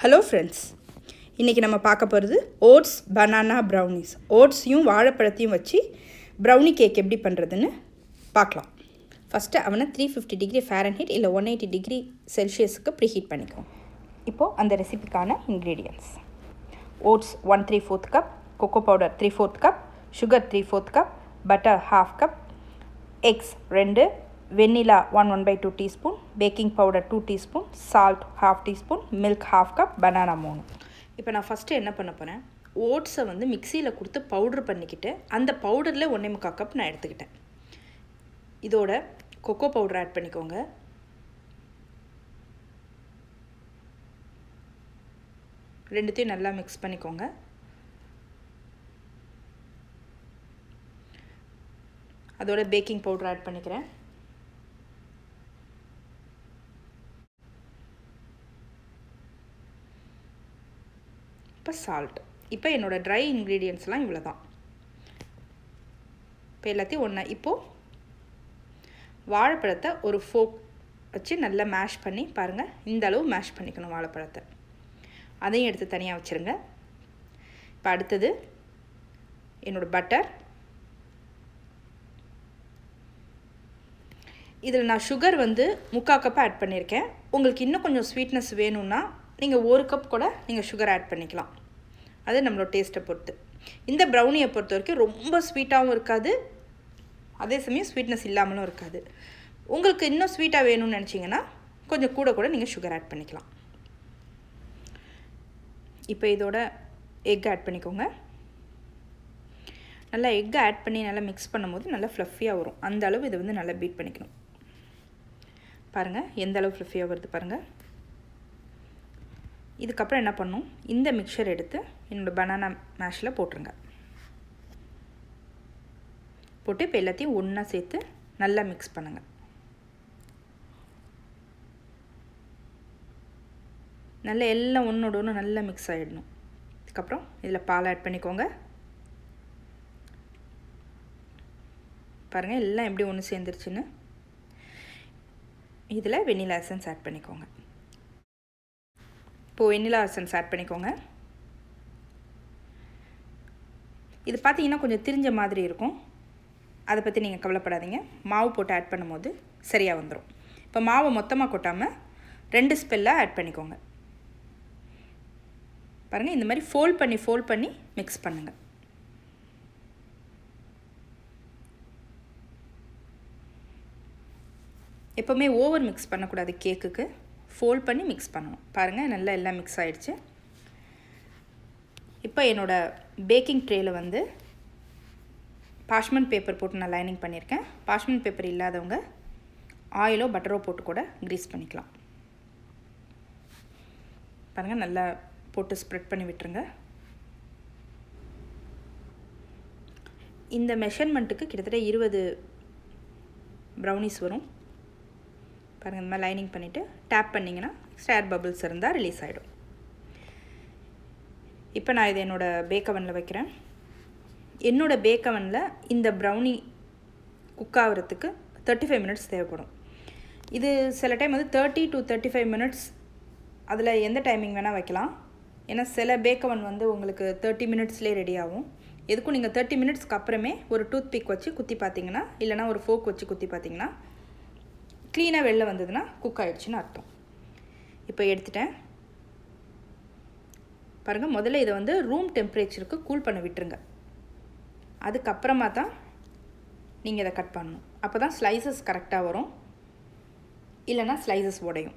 Hello friends, இன்றைக்கி நம்ம பார்க்க போகிறது ஓட்ஸ் பனானா ப்ரௌனிஸ். ஓட்ஸையும் வாழைப்பழத்தையும் வச்சு ப்ரௌனி கேக் எப்படி பண்ணுறதுன்னு பார்க்கலாம். ஃபஸ்ட்டு அவனை 350 டிகிரி ஃபாரன்ஹீட் இல்லை 180 டிகிரி செல்சியஸுக்கு ப்ரீஹீட் பண்ணிக்குவோம். இப்போது அந்த ரெசிபிக்கான ingredients: oats 1/3 cup, cocoa powder 3/4 cup, sugar 3/4 cup, butter 1/2 cup, eggs 2, vanilla 1/2 teaspoon, baking powder 2 teaspoon, salt 1/2 teaspoon, milk 1/2 cup, banana 3. இப்போ நான் ஃபஸ்ட்டு என்ன பண்ண போகிறேன், ஓட்ஸை வந்து மிக்சியில் கொடுத்து பவுட்ரு பண்ணிக்கிட்டு அந்த பவுடரில் 1.25 கப் நான் எடுத்துக்கிட்டேன். இதோட கொக்கோ பவுடர் ஆட் பண்ணிக்கோங்க. ரெண்டுத்தையும் நல்லா மிக்ஸ் பண்ணிக்கோங்க. அதோட பேக்கிங் பவுடர் ஆட் பண்ணிக்கிறேன். இப்போ சால்ட். இப்போ என்னோடய ட்ரை இன்க்ரீடியன்ட்ஸ்லாம் இவ்வளோ தான். இப்போ எல்லாத்தையும் ஒன்றா இப்போது வாழைப்பழத்தை ஒரு ஃபோக் வச்சு நல்லா மேஷ் பண்ணி பாருங்கள். இந்த அளவு மேஷ் பண்ணிக்கணும் வாழைப்பழத்தை. அதையும் எடுத்து தனியாக வச்சுருங்க. இப்போ அடுத்தது என்னோடய பட்டர். இதில் நான் சுகர் வந்து 3/4 கப் ஆட் பண்ணியிருக்கேன். உங்களுக்கு இன்னும் கொஞ்சம் ஸ்வீட்னஸ் வேணும்னா நீங்கள் 1 கப் கூட நீங்கள் சுகர் ஆட் பண்ணிக்கலாம். அது நம்மளோட டேஸ்ட்டை பொறுத்து. இந்த ப்ரௌனியை பொறுத்த வரைக்கும் ரொம்ப ஸ்வீட்டாகவும் இருக்காது, அதே சமயம் ஸ்வீட்னஸ் இல்லாமலும் இருக்காது. உங்களுக்கு இன்னும் ஸ்வீட்டாக வேணும்னு நினச்சிங்கன்னா கொஞ்சம் கூட நீங்கள் சுகர் ஆட் பண்ணிக்கலாம். இப்போ இதோட எக் ஆட் பண்ணிக்கோங்க. நல்லா எக்கை ஆட் பண்ணி நல்லா மிக்ஸ் பண்ணும்போது நல்லா ஃப்ளஃபியாக வரும். அந்த அளவு இதை வந்து நல்லா பீட் பண்ணிக்கணும். பாருங்கள் எந்த அளவு ஃப்ளஃபியாக வருது பாருங்கள். இதுக்கப்புறம் என்ன பண்ணணும், இந்த மிக்சர் எடுத்து என்னோடய பனானா மேஷில் போட்டுருங்க. போட்டு இப்போ எல்லாத்தையும் ஒன்றா சேர்த்து நல்லா மிக்ஸ் பண்ணுங்கள். நல்லா எல்லாம் ஒன்றோட ஒன்று நல்லா மிக்ஸ் ஆகிடணும். அதுக்கப்புறம் இதில் பால் ஆட் பண்ணிக்கோங்க. பாருங்கள் எல்லாம் எப்படி ஒன்று சேர்ந்துருச்சுன்னு. இதில் வெண்ணிலா எசன்ஸ் ஆட் பண்ணிக்கோங்க. இப்போது வெண்ணிலா எசன்ஸ் ஆட் பண்ணிக்கோங்க. இது பார்த்தீங்கன்னா கொஞ்சம் திரிஞ்ச மாதிரி இருக்கும், அதை பற்றி நீங்கள் கவலைப்படாதீங்க. மாவு போட்டு ஆட் பண்ணும்போது சரியாக வந்துடும். இப்போ மாவை மொத்தமாக கொட்டாமல் 2 ஸ்பெல்லாக ஆட் பண்ணிக்கோங்க. பாருங்கள் இந்த மாதிரி ஃபோல்ட் பண்ணி மிக்ஸ் பண்ணுங்கள். எப்போவுமே ஓவர் மிக்ஸ் பண்ணக்கூடாது. கேக்குக்கு ஃபோல்ட் பண்ணி மிக்ஸ் பண்ணணும். பாருங்கள் நல்லா எல்லாம் மிக்ஸ் ஆகிடுச்சு. இப்போ என்னோடய பேக்கிங் ட்ரேயில் வந்து பார்ச்மெண்ட் பேப்பர் போட்டு நான் லைனிங் பண்ணியிருக்கேன். பார்ச்மெண்ட் பேப்பர் இல்லாதவங்க ஆயிலோ பட்டரோ போட்டு கூட க்ரீஸ் பண்ணிக்கலாம். பாருங்கள் நல்லா போட்டு ஸ்ப்ரெட் பண்ணி விட்டுருங்க. இந்த மெஷர்மெண்ட்டுக்கு கிட்டத்தட்ட 20 ப்ரௌனிஸ் வரும். பாருங்கள் இந்த மாதிரி லைனிங் பண்ணிவிட்டு டேப் பண்ணிங்கன்னா ஸ்டேர் பபிள்ஸ் இருந்தால் ரிலீஸ் ஆகிடும். இப்போ நான் இது என்னோடய பேக் அவனில் வைக்கிறேன். என்னோடய பேக் அவனில் இந்த ப்ரௌனி குக் ஆகிறதுக்கு 35 மினிட்ஸ் தேவைப்படும். இது சில டைம் வந்து 30 to 35 மினிட்ஸ், அதில் எந்த டைமிங் வேணால் வைக்கலாம். ஏன்னா சில பேக் அவன் வந்து உங்களுக்கு 30 மினிட்ஸ்லேயே ரெடி ஆகும். எதுக்கும் நீங்கள் 30 மினிட்ஸ்க்கு அப்புறமே ஒரு டூத் பிக் வச்சு குத்தி பார்த்தீங்கன்னா, இல்லைனா ஒரு ஃபோக் வச்சு குத்தி பார்த்தீங்கன்னா க்ளீனாக வெளில வந்ததுன்னா குக் ஆகிடுச்சின்னு அர்த்தம். இப்போ எடுத்துட்டேன். பாருங்கள் முதல்ல இதை வந்து ரூம் டெம்பரேச்சருக்கு கூல் பண்ண விட்டுருங்க. அதுக்கப்புறமா தான் நீங்கள் இதை கட் பண்ணணும். அப்போ தான் ஸ்லைசஸ் கரெக்டாக வரும், இல்லைனா ஸ்லைசஸ் உடையும்.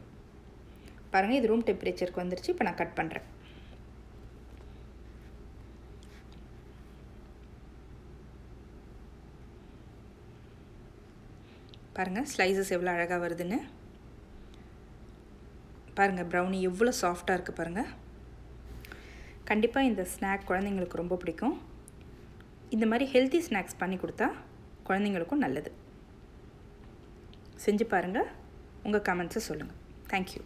பாருங்கள் இது ரூம் டெம்பரேச்சருக்கு வந்துருச்சு. இப்போ நான் கட் பண்ணுறேன். பாருங்கள் ஸ்லைசஸ் எவ்வளோ அழகாக வருதுன்னு. பாருங்கள் ப்ரௌனி எவ்வளோ சாஃப்டாக இருக்குது பாருங்கள். கண்டிப்பாக இந்த ஸ்நாக் குழந்தைங்களுக்கு ரொம்ப பிடிக்கும். இந்த மாதிரி ஹெல்த்தி ஸ்நாக்ஸ் பண்ணி கொடுத்தா குழந்தைங்களுக்கும் நல்லது. செஞ்சு பாருங்கள். உங்கள் கமெண்ட்ஸை சொல்லுங்கள். தேங்க்யூ.